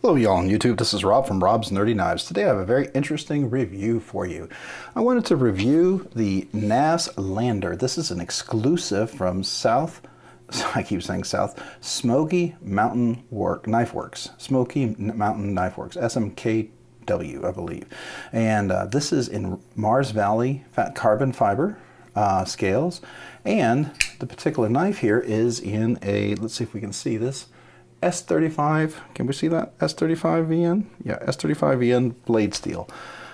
Hello y'all on YouTube, this is Rob from Rob's Nerdy Knives. Today I have a very interesting review for you. I wanted to review the Knafs Lander. This is an exclusive from Smoky Mountain Knife Works. Smoky Mountain Knife Works, SMKW I believe. And this is in Mars Valley fat carbon fiber scales. And the particular knife here is in a, let's see if we can see this, S35, can we see that? S35VN? Yeah, S35VN blade steel.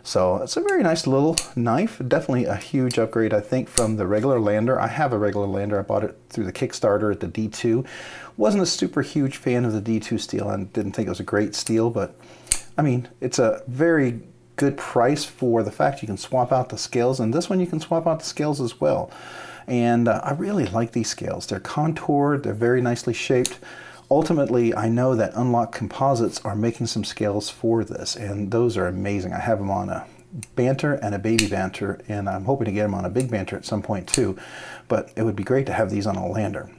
So it's a very nice little knife. Definitely a huge upgrade, I think, from the regular Lander. I have a regular Lander. I bought it through the Kickstarter at the D2. Wasn't a super huge fan of the D2 steel and didn't think it was a great steel, but I mean, it's a very good price for the fact you can swap out the scales, and this one you can swap out the scales as well. And I really like these scales. They're contoured, they're very nicely shaped. Ultimately, I know that Unlock Composites are making some scales for this, and those are amazing. I have them on a banter and a baby banter, and I'm hoping to get them on a big banter at some point too, but it would be great to have these on a Lander.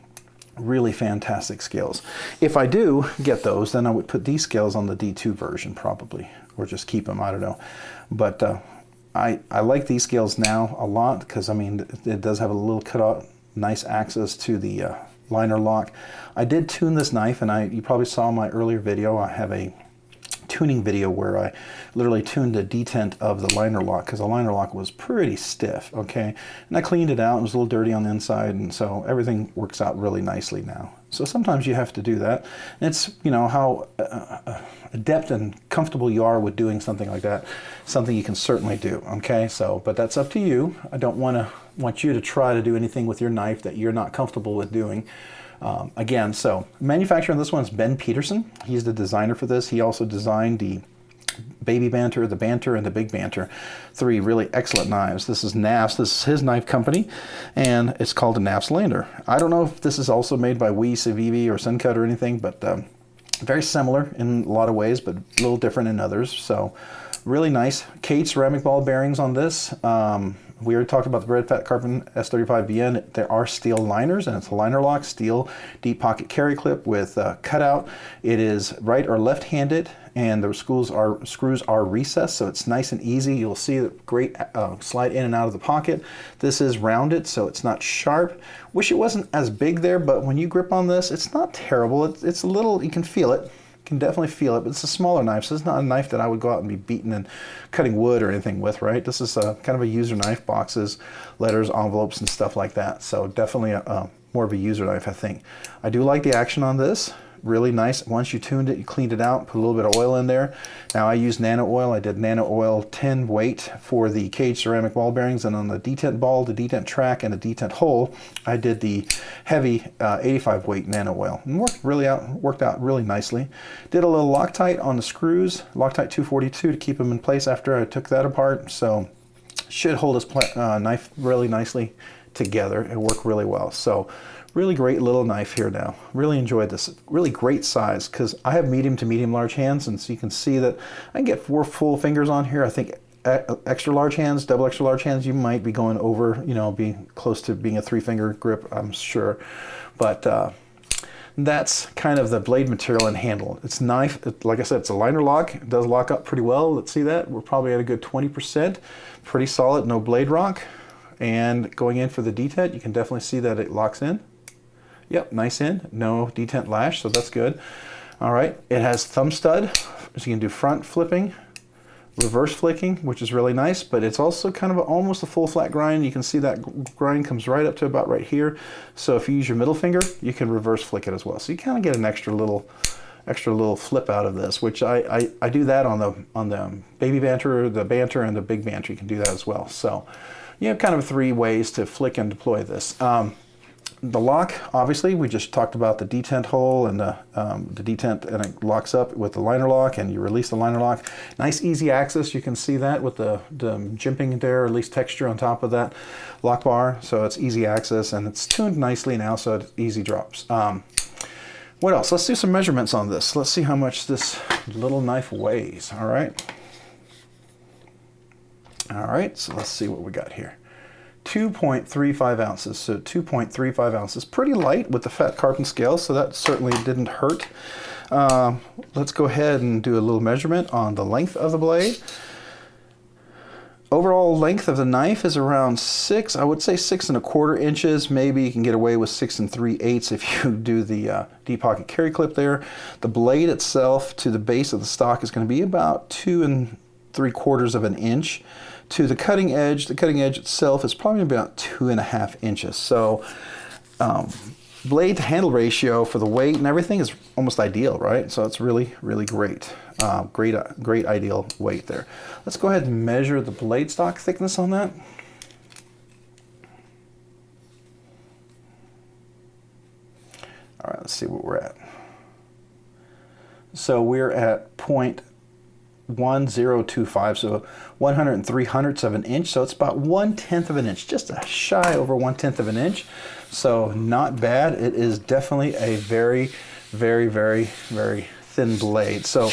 Really fantastic scales. If I do get those, then I would put these scales on the D2 version probably, or just keep them, I don't know. But I like these scales now a lot because, I mean, it does have a little cutout, nice access to the liner lock. I did tune this knife, and you probably saw my earlier video. I have a tuning video where I literally tuned the detent of the liner lock because the liner lock was pretty stiff, okay? And I cleaned it out. It was a little dirty on the inside, and so everything works out really nicely now. So sometimes you have to do that. And it's, you know, how adept and comfortable you are with doing something like that. Something you can certainly do, okay? So, but that's up to you. I don't want you to try to do anything with your knife that you're not comfortable with doing. Again, so manufacturer on this one is Ben Peterson. He's the designer for this. He also designed the baby banter, the banter, and the big banter. Three really excellent knives. This is Knafs. This is his knife company, and it's called the Knafs Lander. I don't know if this is also made by Civivi or Sencut or anything, but very similar in a lot of ways, but a little different in others. So really nice. Cade ceramic ball bearings on this. We already talked about the red fat carbon S35VN. There are steel liners, and it's a liner lock, steel deep pocket carry clip with cutout. It is right or left-handed, and the screws are recessed, so it's nice and easy. You'll see the great slide in and out of the pocket. This is rounded, so it's not sharp. Wish it wasn't as big there, but when you grip on this, it's not terrible. It's a little, you can feel it. Can definitely feel it, but it's a smaller knife, so it's not a knife that I would go out and be beating and cutting wood or anything with, right? This is a kind of a user knife, boxes, letters, envelopes, and stuff like that. So definitely more of a user knife, I think. I do like the action on this. Really nice. Once you tuned it, you cleaned it out, put a little bit of oil in there. Now I use nano oil. I did nano oil 10 weight for the Cade ceramic ball bearings, and on the detent ball, the detent track, and the detent hole, I did the heavy 85 weight nano oil. And worked out really nicely. Did a little Loctite on the screws, Loctite 242 to keep them in place after I took that apart. So should hold this knife really nicely together and work really well. So really great little knife here now. Really enjoyed this. Really great size because I have medium to medium large hands, and so you can see that I can get 4 full fingers on here. I think extra large hands, double extra large hands, you might be going over, you know, be close to being a 3-finger grip, I'm sure. But that's kind of the blade material and handle. It's knife, like I said, it's a liner lock. It does lock up pretty well. Let's see that. We're probably at a good 20%. Pretty solid, no blade rock. And going in for the detent, you can definitely see that it locks in. Yep, nice in, no detent lash, so that's good. All right, it has thumb stud, so you can do front flipping, reverse flicking, which is really nice, but it's also kind of almost a full flat grind. You can see that grind comes right up to about right here. So if you use your middle finger, you can reverse flick it as well. So you kind of get an extra little flip out of this, which I do that on the baby banter, the banter, and the big banter. You can do that as well. So you have kind of 3 ways to flick and deploy this. The lock, obviously, we just talked about the detent hole and the detent, and it locks up with the liner lock, and you release the liner lock. Nice easy access. You can see that with the jimping there, or at least texture on top of that lock bar. So it's easy access, and it's tuned nicely now, so it easy drops. What else? Let's do some measurements on this. Let's see how much this little knife weighs. All right. All right, so let's see what we got here. 2.35 ounces, so 2.35 ounces. Pretty light with the fat carbon scale, so that certainly didn't hurt. Let's go ahead and do a little measurement on the length of the blade. Overall length of the knife is around 6, I would say 6¼ inches. Maybe you can get away with 6 3/8 if you do the deep pocket carry clip there. The blade itself to the base of the stock is going to be about 2 3/4 of an inch. To the cutting edge itself is probably about 2½ inches. So blade to handle ratio for the weight and everything is almost ideal, right? So it's really, really great. Great ideal weight there. Let's go ahead and measure the blade stock thickness on that. All right, let's see what we're at. So we're at 0.1025, so 103/100ths of an inch. So it's about 1/10 of an inch, just a shy over 1/10 of an inch. So not bad. It is definitely a very, very, very, very thin blade. So,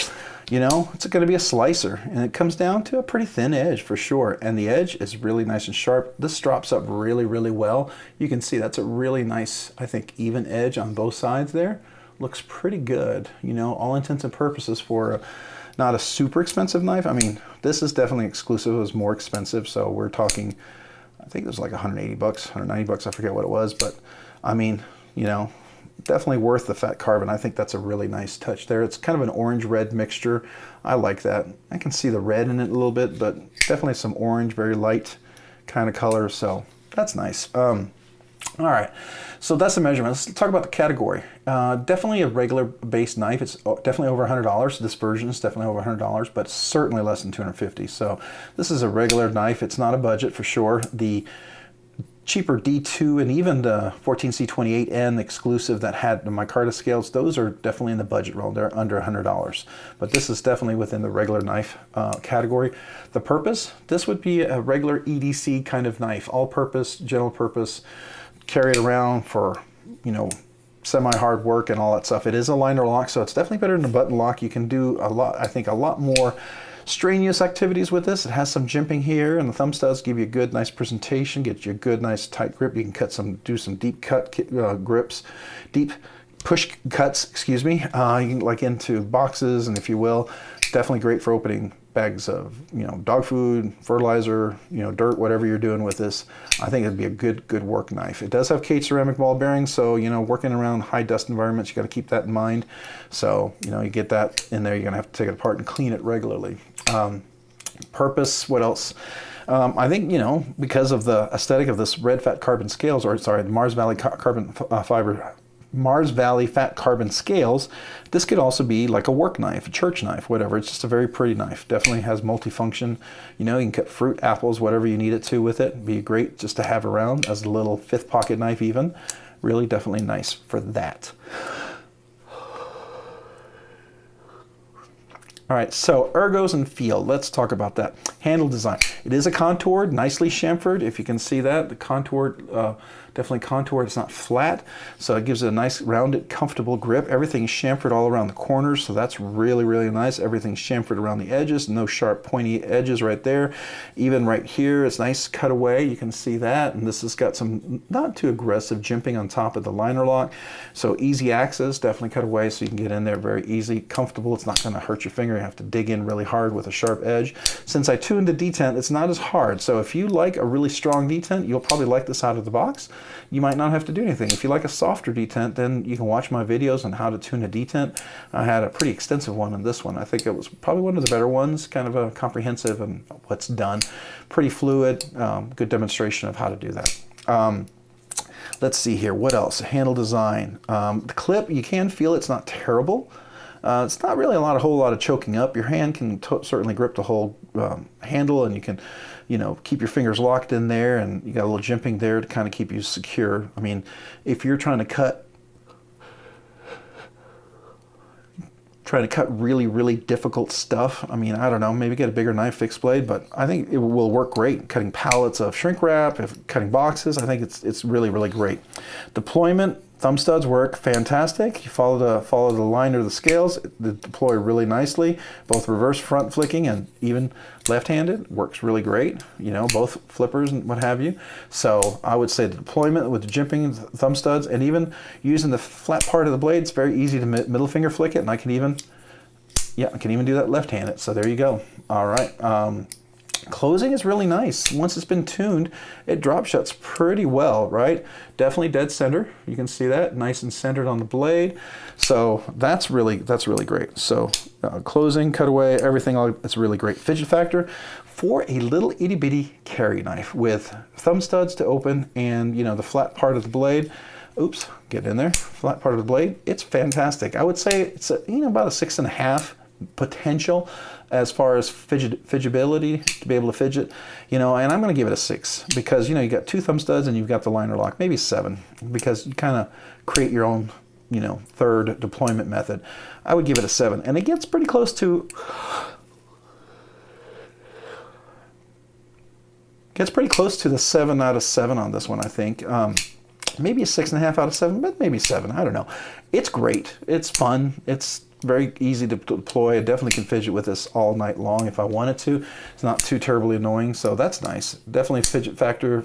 you know, it's going to be a slicer, and it comes down to a pretty thin edge for sure. And the edge is really nice and sharp. This drops up really, really well. You can see that's a really nice, I think, even edge on both sides there. Looks pretty good, you know, all intents and purposes for not a super expensive knife. I mean, this is definitely exclusive. It was more expensive, so we're talking, I think it was like 180 bucks, 190 bucks, I forget what it was, but I mean, you know, definitely worth the fat carbon. I think that's a really nice touch there. It's kind of an orange-red mixture. I like that. I can see the red in it a little bit, but definitely some orange, very light kind of color, so that's nice. All right, so that's the measurement. Let's talk about the category. Definitely a regular base knife. It's definitely over $100. This version is definitely over $100, but certainly less than $250. So this is a regular knife. It's not a budget for sure. The cheaper D2 and even the 14C28N exclusive that had the micarta scales, those are definitely in the budget realm. They're under $100. But this is definitely within the regular knife category. The purpose, this would be a regular EDC kind of knife, all-purpose, general purpose, carry it around for, you know, semi-hard work and all that stuff. It is a liner lock, so it's definitely better than a button lock. You can do a lot, I think, a lot more strenuous activities with this. It has some jimping here, and the thumb studs give you a good, nice presentation, get you a good, nice tight grip. You can do some deep cut grips, deep push cuts, excuse me, you can, like into boxes, and if you will, definitely great for opening bags of, you know, dog food, fertilizer, you know, dirt, whatever you're doing with this. I think it'd be a good work knife. It does have Kate ceramic ball bearings, so, you know, working around high dust environments, you got to keep that in mind. So, you know, you get that in there, you're gonna have to take it apart and clean it regularly. Purpose, what else? I think, you know, because of the aesthetic of this red fat carbon scales, or sorry, the Mars Valley Mars Valley fat carbon scales, this could also be like a work knife, a church knife, whatever. It's just a very pretty knife. Definitely has multifunction. You know, you can cut fruit, apples, whatever you need it to with it. Be great just to have around as a little fifth pocket knife even. Really definitely nice for that. All right, so ergos and feel. Let's talk about that. Handle design. It is a contoured, nicely chamfered. If you can see that, the contoured, definitely contoured. It's not flat, so it gives it a nice, rounded, comfortable grip. Everything's chamfered all around the corners, so that's really, really nice. Everything's chamfered around the edges. No sharp, pointy edges right there. Even right here, it's nice cutaway. You can see that, and this has got some not too aggressive jimping on top of the liner lock. So easy access, definitely cut away, so you can get in there very easy, comfortable. It's not going to hurt your finger. You have to dig in really hard with a sharp edge. Since I tuned the detent, it's not as hard. So if you like a really strong detent, you'll probably like this out of the box. You might not have to do anything. If you like a softer detent, then you can watch my videos on how to tune a detent. I had a pretty extensive one in this one. I think it was probably one of the better ones, kind of a comprehensive and what's done. Pretty fluid, good demonstration of how to do that. Let's see here, what else? Handle design. The clip, you can feel it's not terrible. It's not really a whole lot of choking up. Your hand can certainly grip the whole handle, and you can, you know, keep your fingers locked in there, and you got a little jimping there to kind of keep you secure. I mean, if you're trying to cut really, really difficult stuff, I mean, I don't know, maybe get a bigger knife, fixed blade, but I think it will work great. Cutting pallets of shrink wrap, cutting boxes, I think it's really, really great. Deployment, Thumb studs work fantastic. You follow the line or the scales, they deploy really nicely. Both reverse front flicking and even left-handed works really great. You know, both flippers and what have you. So I would say the deployment with the jimping thumb studs and even using the flat part of the blade, it's very easy to middle finger flick it, and I can even do that left-handed. So there you go. All right. Closing is really nice. Once it's been tuned, it drop shuts pretty well, right? Definitely dead center. You can see that, nice and centered on the blade. So that's really great. So closing, cutaway, everything, it's really great. Fidget factor for a little itty bitty carry knife with thumb studs to open and, you know, the flat part of the blade. Oops, get in there. Flat part of the blade. It's fantastic. I would say it's about a 6.5 potential as far as fidgetability, to be able to fidget, you know, and I'm going to give it a 6 because, you know, you got 2 thumb studs and you've got the liner lock, maybe 7, because you kind of create your own, you know, third deployment method. I would give it a 7, and it gets pretty close to the 7 out of 7 on this one, I think. Maybe a 6.5 out of 7, but maybe 7. I don't know. It's great. It's fun. It's very easy to deploy. I definitely can fidget with this all night long if I wanted to. It's not too terribly annoying, so that's nice. Definitely fidget factor,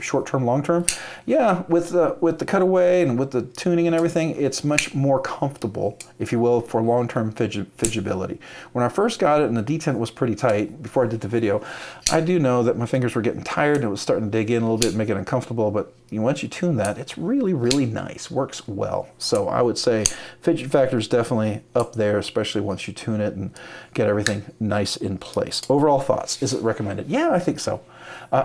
short-term, long-term. Yeah, with the cutaway and with the tuning and everything, it's much more comfortable, if you will, for long-term fidgetability. When I first got it and the detent was pretty tight before I did the video, I do know that my fingers were getting tired and it was starting to dig in a little bit and make it uncomfortable, but once you tune that, it's really, really nice. Works well. So I would say fidget factor is definitely up there, especially once you tune it and get everything nice in place. Overall thoughts, is it recommended? Yeah, I think so.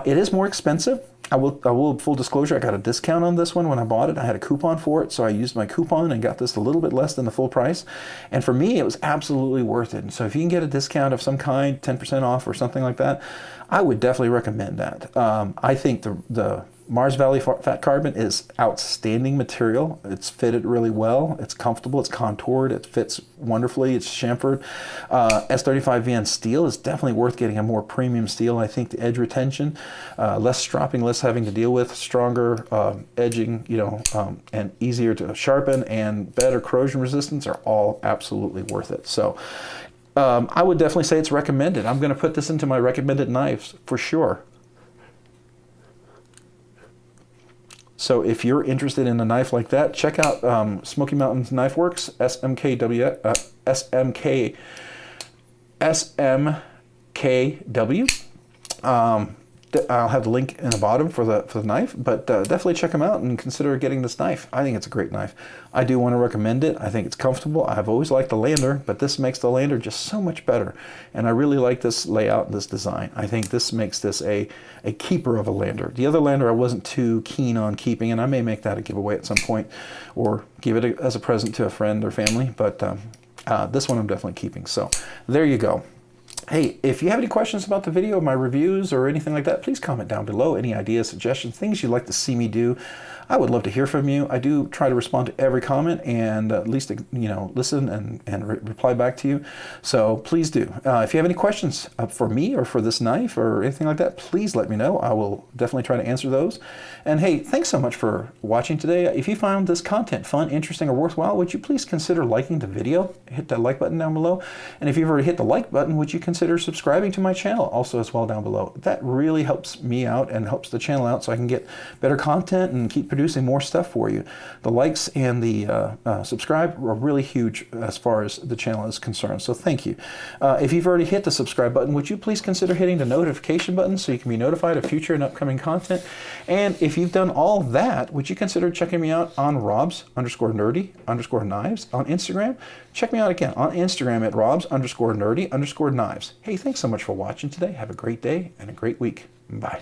It is more expensive. I will, full disclosure, I got a discount on this one when I bought it. I had a coupon for it, so I used my coupon and got this a little bit less than the full price. And for me, it was absolutely worth it. And so if you can get a discount of some kind, 10% off or something like that, I would definitely recommend that. I think the Mars Valley Fat Carbon is outstanding material. It's fitted really well. It's comfortable. It's contoured. It fits wonderfully. It's chamfered. S35VN steel is definitely worth getting a more premium steel. I think the edge retention, less stropping, less having to deal with, stronger edging, you know, and easier to sharpen, and better corrosion resistance are all absolutely worth it. So I would definitely say it's recommended. I'm going to put this into my recommended knives for sure. So if you're interested in a knife like that, check out Smoky Mountains Knife Works, SMKW. I'll have the link in the bottom for the knife, but definitely check them out and consider getting this knife. I think it's a great knife. I do want to recommend it. I think it's comfortable. I've always liked the Lander, but this makes the Lander just so much better. And I really like this layout and this design. I think this makes this a keeper of a Lander. The other Lander I wasn't too keen on keeping, and I may make that a giveaway at some point or give it as a present to a friend or family, but this one I'm definitely keeping. So there you go. Hey, if you have any questions about the video, my reviews, or anything like that, please comment down below. Any ideas, suggestions, things you'd like to see me do. I would love to hear from you. I do try to respond to every comment and at least, you know, listen and reply back to you. So please do. If you have any questions for me or for this knife or anything like that, please let me know. I will definitely try to answer those. And hey, thanks so much for watching today. If you found this content fun, interesting, or worthwhile, would you please consider liking the video? Hit that like button down below. And if you've already hit the like button, would you consider subscribing to my channel also as well down below? That really helps me out and helps the channel out so I can get better content and keep producing more stuff for you. The likes and the subscribe are really huge as far as the channel is concerned, so thank you. If you've already hit the subscribe button, would you please consider hitting the notification button so you can be notified of future and upcoming content? And if you've done all that, would you consider checking me out on Robs_nerdy_knives on Instagram? Check me out again on Instagram at Robs_nerdy_knives. Hey, thanks so much for watching today. Have a great day and a great week. Bye.